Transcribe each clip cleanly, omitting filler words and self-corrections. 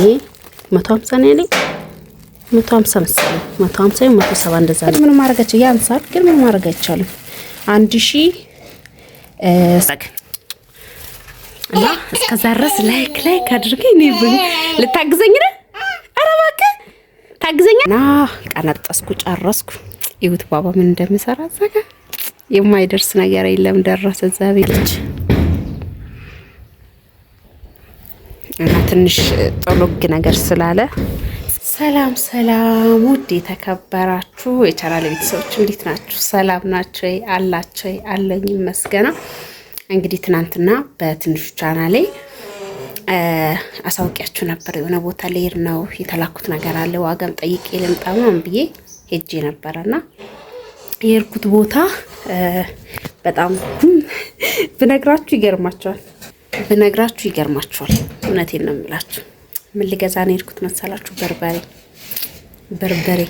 150 ነው ያለኝ 150 መሰለኝ 150 170 እንደዛ ነው። ምን ማረጋች ያንሳል ግን ምን ማረጋ አይቻልም። 1000 እና እስከዛ ድረስ ላይክ አድርገኝ ነው ልታግዘኝ ነው። ኧረ እባክህ ታግዘኛ ቀነጠስኩ ጨረስኩ። ይሁት ባባ ምን እንደምሰራ ዘጋ የማይደርስ ነገር የለም። ደረሰ ዛቤልች እና ትንሽ ጥሎግ ነገር ስላለ ሰላም ውድ የተከበራችሁ የቻናል ቤተሰቦች እንዴት ናችሁ? ሰላም ናችሁ? አላችሁ? አለኝ መስገና። እንግዲህ ትናንትና በትንሹ ቻናሌ አሳውቂያችሁ ነበር። የሆነ ቦታ ልሄድ ነው የተላኩት ነገር አለ ዋጋም ጠይቄ ልምጣ ምናምን ብዬ ሄጄ ነበርና የሄድኩት ቦታ በጣም ብነግራችሁ ይገርማችኋል። እውነቴን ነው የምላችሁ። ምን ልገዛ ነው የሄድኩት መሰላችሁ? በርበሬ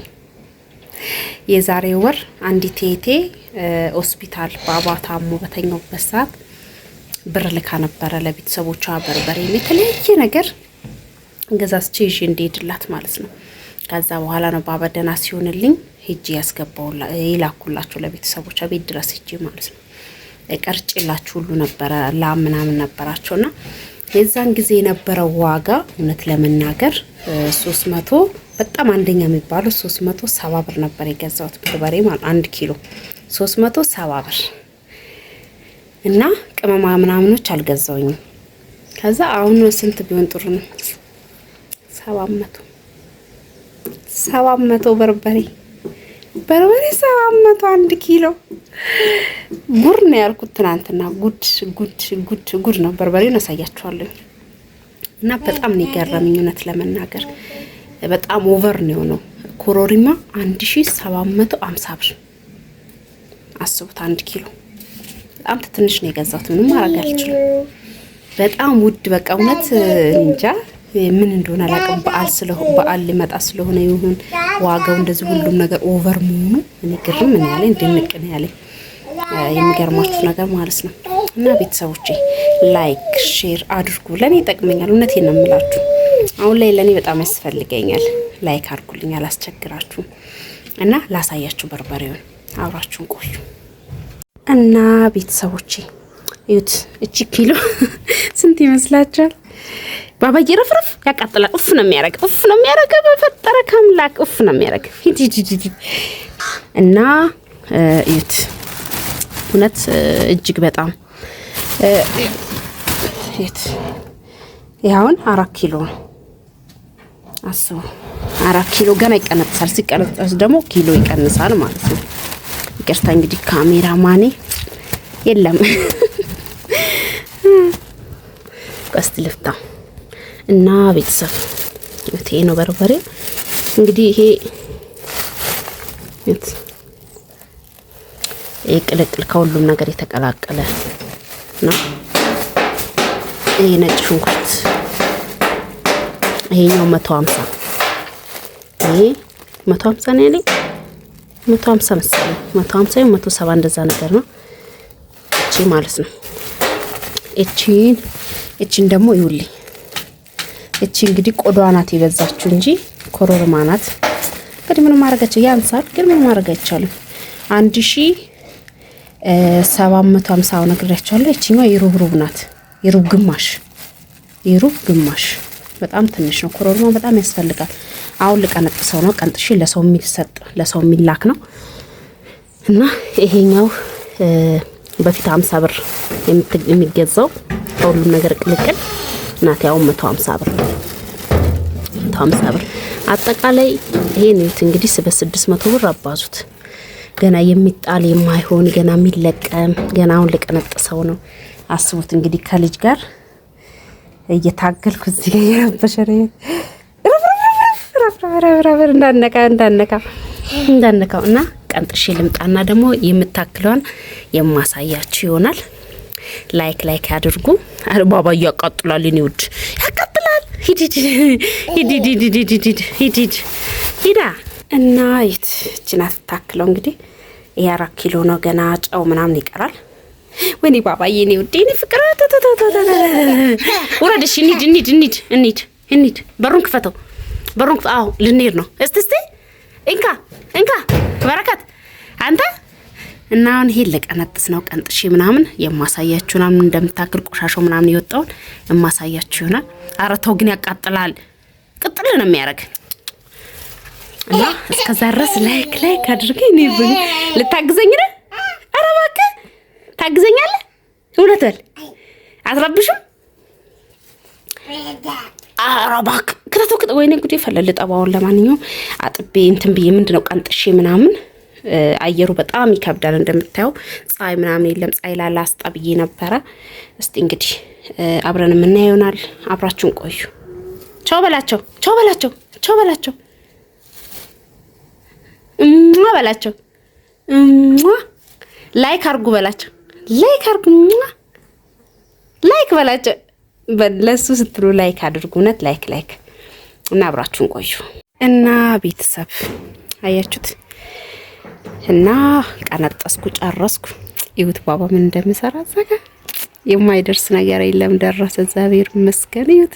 የዛሬ ወር አንዲት እህቴ ሆስፒታል ባባ ታሞ በተኛውበት ሰዓት ብር ልካ ነበረ ለቤተሰቦቿ በርበሬ የተለያየ ነገር ገዛዝቼ ይዤ እንደሄድላት ማለት ነው። ከዛ በኋላ ነው ባባ ደህና ሲሆንልኝ ሄጄ ያስገባውላ ይላኩላችሁ ለቤተሰቦቿ ቤት ድረስ ሄጄ ማለት ነው። ቀርጬላችሁ ሁሉ ነበረ ምናምን ነበራቸውና የዛን ጊዜ የነበረው ዋጋ እውነት ለመናገር 300 በጣም አንደኛ የሚባለው 370 ብር ነበር የገዛሁት በርበሬ ማለት 1 ኪሎ 370 ብር እና ቅመማ ምናምኖች አልገዛውኝም። ከዛ አሁን ስንት ቢሆን ጥሩ ነው? 700 በርበሬ 700 1 ኪሎ ጉር ነው ያልኩት ትናንትና። ጉድ ነው። በርበሬውን አሳያችኋለሁ እና በጣም ነው የገረመኝ እውነት ለመናገር በጣም ኦቨር ነው የሆነው። ኮሮሪማ 1750 ብር አስቡት 1 ኪሎ በጣም ትንሽ ነው የገዛሁት። ምንም ማድረግ አልችልም። በጣም ውድ በቃ እውነት እንጃ ምን እንደሆነ አላውቅም። በዓል ሊመጣ ስለሆነ ይሁን ዋጋው እንደዚህ ሁሉም ነገር ኦቨር መሆኑ እኔ ግርም ምን ያለኝ ድንቅ ነው ያለኝ የሚገርማችሁ ነገር ማለት ነው። እና ቤተሰቦቼ ላይክ ሼር አድርጉ፣ ለኔ ይጠቅመኛል። እውነቴን ነው የምላችሁ። አሁን ላይ ለኔ በጣም ያስፈልገኛል። ላይክ አድርጉልኝ፣ አላስቸግራችሁም። እና ላሳያችሁ በርበሬውን አብራችሁን ቆዩ። እና ቤተሰቦቼ እዩት፣ እቺ ኪሎ ስንት ይመስላችኋል? ባባዬ ረፍረፍ ያቃጥላል። ኡፍ ነው የሚያረግ በፈጠረ ከምላክ ኡፍ ነው የሚያረግ። ሂድ እና እዩት እውነት እጅግ በጣም ይሄውን 4 ኪሎ ነው አስቡ። 4 ኪሎ ገና ይቀነጥሳል። ሲቀነጥስ ደግሞ ኪሎ ይቀንሳል ማለት ነው። ይቅርታ እንግዲህ ካሜራ ማኔ የለም ቀስት ልፍታ እና ቤተሰብ እቴ ነው በርበሬ እንግዲህ ይሄ ቅልቅል ከሁሉም ነገር የተቀላቀለ ነው። ይሄ ነጭ ሽንኩርት ይሄኛው 150 ይሄ 150 ነው ያለኝ 150 መሰለኝ 150 170 እንደዛ ነገር ነው። እቺ ማለት ነው። እቺን ደግሞ ይውልኝ። እቺ እንግዲህ ቆዳዋ ናት የበዛችሁ እንጂ ኮሮርማ ናት። እንግዲህ ምን ማረጋቸው ያንሳል ግን ምን ማረጋ አይቻልም። 1750 ነግሬያችኋለሁ። እቺኛው የሩብ ናት። የሩብ ግማሽ በጣም ትንሽ ነው። ኮሮርማ በጣም ያስፈልጋል። አሁን ልቀነጥሰው ነው። ቀንጥሽ ለሰው የሚላክ ነው እና ይሄኛው በፊት 50 ብር የሚገዛው ሁሉም ነገር ቅልቅል ናት። ያው 150 ብር አጠቃላይ ይሄን እንግዲህ በ600 ብር አባዙት። ገና የሚጣል የማይሆን ገና የሚለቀም ገና አሁን ልቀነጥሰው ነው። አስቡት እንግዲህ ከልጅ ጋር እየታገልኩ እዚህ ጋር ያበሸረ እንዳነካው እና ቀንጥሽ ልምጣና ደግሞ የምታክለዋን የማሳያችሁ ይሆናል። ላይክ ያድርጉ። ባባ ያቃጥላል። እኔ ውድ ያቃጥላል። ሂዳ እና እቺና ታክለው እንግዲህ የ4 ኪሎ ነው። ገና ጨው ምናምን ይቀራል። ወይኔ ባባዬ እኔ ውድ እኔ ፍቅር ወረድሽ። እንሂድ እንሂድ። በሩን ክፈተው። አዎ ልንሄድ ነው። እስቲ እንካ በረከት አንተ እና አሁን ይሄ ለቀነጥስ ነው። ቀንጥሽ ምናምን የማሳያችሁ ምናምን እንደምታክል ቆሻሻው ምናምን ይወጣውን የማሳያችሁ ይሆናል። ኧረ ተው ግን ያቃጥላል። ቅጥል ነው የሚያደርግ እና እስከዛ ድረስ ላይክ አድርገኝ። እኔ ልታግዘኝ ነው። ኧረ እባክህ ታግዘኛለህ። እውነት በል አትረብሽም። ኧረ እባክህ ክተተው። ወይኔ ጉዴ ፈለል ጠባውን። ለማንኛውም አጥቤ እንትን ብዬ ምንድነው ቀንጥሼ ምናምን አየሩ በጣም ይከብዳል። እንደምታየው ፀሐይ ምናምን የለም። ፀሐይ ላላ አስጣብዬ ነበረ። እስቲ እንግዲህ አብረን የምናየው ይሆናል። አብራችሁን ቆዩ። ቻው በላቸው። በላቸው ላይክ አርጉ በላቸው። ላይክ በላቸው። ለሱ ስትሉ ላይክ አድርጉ። እውነት ላይክ እና አብራችሁን ቆዩ እና ቤተሰብ አያችሁት እና ቀነጠስኩ ጨረስኩ። ይሁት ባባ ምን እንደምሰራ ዘጋ የማይደርስ ነገር የለም። ደረሰ። እግዚአብሔር ይመስገን። ይሁት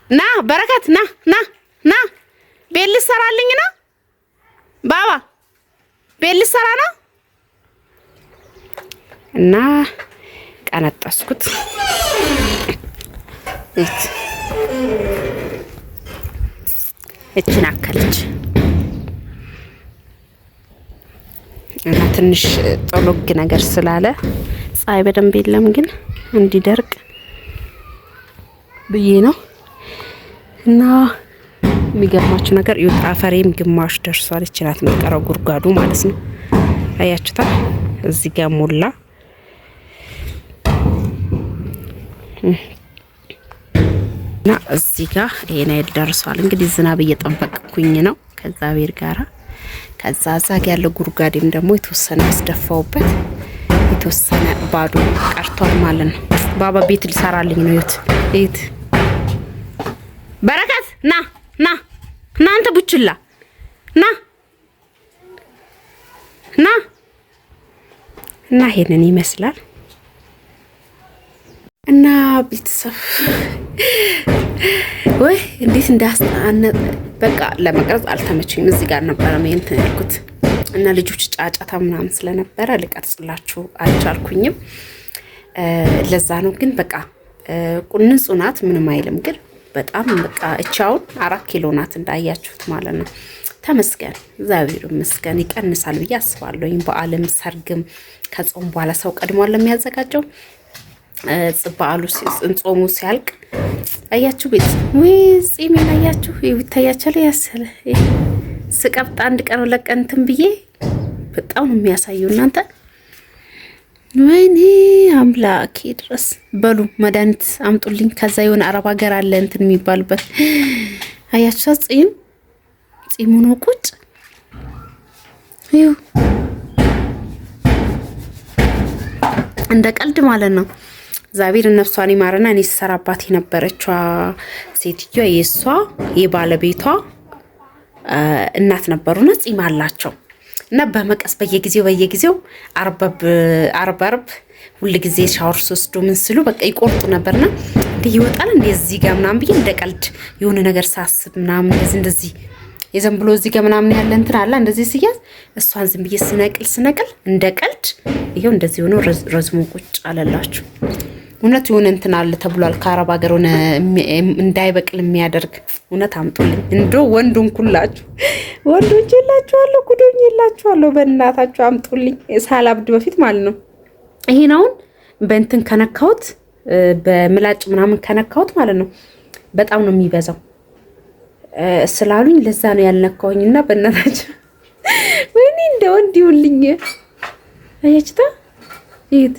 ና በረከት ና ቤት ልትሰራልኝ ነው ባባ። ቤት ልትሰራ ነው እና ቀነጠስኩት። እችን አከለች እና ትንሽ ጦሎግ ነገር ስላለ ፀሐይ በደንብ የለም፣ ግን እንዲደርቅ ብዬ ነው። እና የሚገርማችሁ ነገር አፈሬም ግማሽ ደርሷል። እችናት መቀረው ጉርጓዱ ማለት ነው። አያችሁታ እዚህ ጋር ሞላ እና እዚህ ጋር ይሄን አይል ደርሷል። እንግዲህ ዝናብ እየጠበቅኩኝ ነው ከእግዚአብሔር ጋራ። ከዛ ዛግ ያለው ጉርጓዴም ደግሞ የተወሰነ አስደፋውበት፣ የተወሰነ ባዶ ቀርቷል ማለት ነው። ባባ ቤት ልሰራልኝ ነው። እዩት በረከት ና አንተ ቡችላ ና እና ይሄንን ይመስላል። እና ቤተሰብ ወይ እንዴት እንዳስጣነ በቃ ለመቅረጽ አልተመቸኝም። እዚህ ጋር ነበረ እንትን ያልኩት እና ልጆች ጫጫታ ምናምን ስለነበረ ልቀርጽላችሁ አልቻልኩኝም። ለዛ ነው። ግን በቃ ቁንጹ ናት፣ ምንም አይልም። ግን በጣም በቃ እቻውን 4 ኪሎ ናት እንዳያችሁት ማለት ነው። ተመስገን እግዚአብሔር ይመስገን። ይቀንሳል ብዬ አስባለሁ። በዓልም ሰርግም ከጾም በኋላ ሰው ቀድሟል ለሚያዘጋጀው በዓሉ ጾሙ ሲያልቅ አያችሁ ቤት ወይ ጺሜን አያችሁ ይታያችኋል። ያሰለ ስቀብጥ አንድ ቀን ለቀንትን ብዬ በጣም ነው የሚያሳየው እናንተ። ወይኔ አምላኬ ድረስ በሉ መድኃኒት አምጡልኝ። ከዛ የሆነ አረብ ሀገር አለ እንትን የሚባልበት አያችሁ ጺሙ ነው ቁጭ ይው እንደ ቀልድ ማለት ነው። እግዚአብሔር ነፍሷን ይማረና እኔ ሰራባት የነበረችዋ ሴትዮዋ የሷ የባለቤቷ እናት ነበሩና ጺም አላቸው እና በመቀስ በየጊዜው አርብ ሁሉ ጊዜ ሻወር ወስዶ ምን ስሉ በቃ ይቆርጡ ነበርና እንዴ ይወጣል እንዴ እዚህ ጋር ምናምን ብዬ እንደ ቀልድ የሆነ ነገር ሳስብ ምናምን እንደዚህ የዘን ብሎ እዚህ ጋር ምናምን ያለ እንትን አለ እንደዚህ ሲያዝ እሷን ዝም ብዬ ስነቅል እንደ ቀልድ ይሄው እንደዚህ ሆኖ ረዝሞ ቁጭ አለላችሁ። እውነት የሆነ እንትን አለ ተብሏል ከአረብ ሀገር ሆነ እንዳይበቅል የሚያደርግ እውነት አምጡልኝ። እንደው ወንዱን ኩላችሁ ወንዶች የላችኋለሁ ጉዶኝ የላችኋለሁ በእናታችሁ አምጡልኝ። ሳላብድ በፊት ማለት ነው። ይሄን አሁን በእንትን ከነካሁት በምላጭ ምናምን ከነካሁት ማለት ነው በጣም ነው የሚበዛው ስላሉኝ ለዛ ነው ያልነካውኝና በእናታችሁ ወይኔ እንደ ወንድ ይውልኝ አያችታ ይት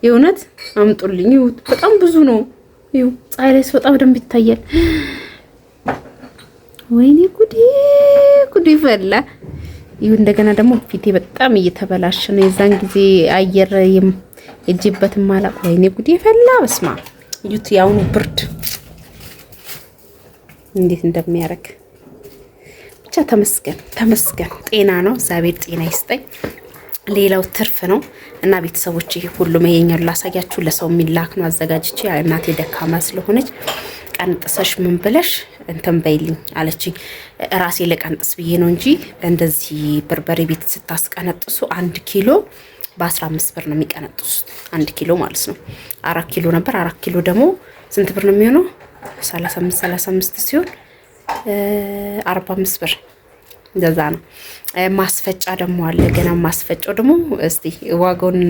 የእውነት አምጡልኝ። ይሁት በጣም ብዙ ነው። ይሁ ፀሐይ ላይ ሲወጣ በደንብ ይታያል። ወይኔ ጉዴ ፈላ። ይሁ እንደገና ደግሞ ፊቴ በጣም እየተበላሸ ነው። የዛን ጊዜ አየር የጅበትም ማላቅ። ወይኔ ጉዴ ፈላ። በስማ ይሁት ያውኑ ብርድ እንዴት እንደሚያረግ ብቻ ተመስገን። ጤና ነው። እግዚአብሔር ጤና ይስጠኝ። ሌላው ትርፍ ነው እና ቤተሰቦች ይሄ ሁሉ መየኛው ላሳያችሁ። ለሰው የሚላክ ነው አዘጋጅቼ እናቴ ደካማ ስለሆነች ቀንጥሰሽ ምን ብለሽ እንትን በይልኝ አለችኝ። ራሴ ለቀንጥስ ብዬ ነው እንጂ እንደዚህ በርበሬ ቤት ስታስቀነጥሱ 1 ኪሎ በ15 ብር ነው የሚቀነጥሱት። 1 ኪሎ ማለት ነው። 4 ኪሎ ነበር። 4 ኪሎ ደግሞ ስንት ብር ነው የሚሆነው? 35 ሲሆን 45 ብር እንደዛ ነው። ማስፈጫ ደግሞ አለ። ገና ማስፈጫው ደግሞ እስቲ ዋጋውን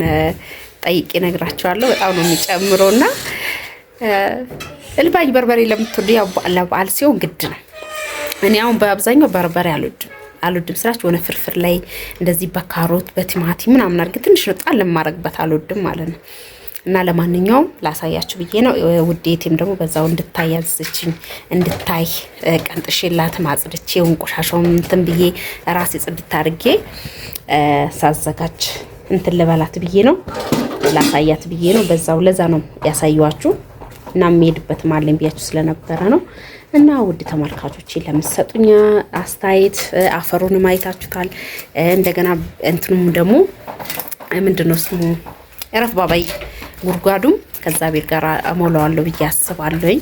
ጠይቄ ነግራቸዋለሁ። በጣም ነው የሚጨምረውና እልባኝ በርበሬ ለምትወዱ ያው ለበዓል ሲሆን ግድ ነው። እኔ አሁን በአብዛኛው በርበሬ አልወድም ስላችሁ ሆነ ፍርፍር ላይ እንደዚህ በካሮት በቲማቲም ምናምን አድርጌ ትንሽ ነው ጣል ለማድረግበት አልወድም ማለት ነው። እና ለማንኛውም ላሳያችሁ ብዬ ነው። ውዴቴም ደግሞ በዛው እንድታይ ያዘችኝ እንድታይ ቀንጥሼላት ማጽድቼው ቆሻሻውን እንትን ብዬ ራሴ ጽድት አድርጌ ሳዘጋጅ እንትን ልበላት ብዬ ነው ላሳያት ብዬ ነው። በዛው ለዛ ነው ያሳየዋችሁ እና የምሄድበት ማለኝ ብያችሁ ስለነበረ ነው። እና ውድ ተመልካቾች ለምትሰጡኝ አስተያየት አፈሩን ማይታችሁታል። እንደገና እንትኑም ደግሞ ምንድነው ስሙ እረፍ ባባይ ጉርጓዱም ከዛ ቤት ጋር አሞላዋለሁ ብዬ አስባለሁኝ።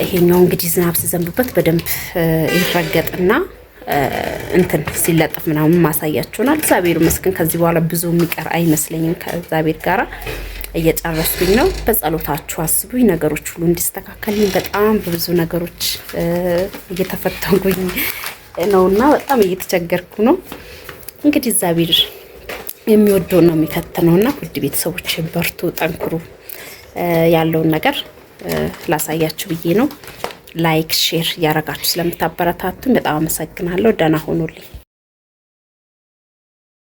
ይሄኛው እንግዲህ ዝናብ ሲዘንብበት በደንብ ይረገጥና እንትን ሲለጠፍ ምናምን ማሳያችሁናል። እግዚአብሔር ይመስገን ከዚህ በኋላ ብዙ የሚቀር አይመስለኝም። ከዛ ቤት ጋር እየጨረስኩኝ ነው። በጸሎታችሁ አስቡኝ ነገሮች ሁሉ እንዲስተካከልኝ። በጣም በብዙ ነገሮች እየተፈተንኩኝ ነውና በጣም እየተቸገርኩ ነው። እንግዲህ እግዚአብሔር የሚወደው ነው የሚፈትነውና ውድ ቤተሰቦች በርቱ፣ ጠንክሩ። ያለውን ነገር ላሳያችሁ ብዬ ነው። ላይክ ሼር ያረጋችሁ ስለምታበረታቱኝ በጣም አመሰግናለሁ። ደህና ሆኖልኝ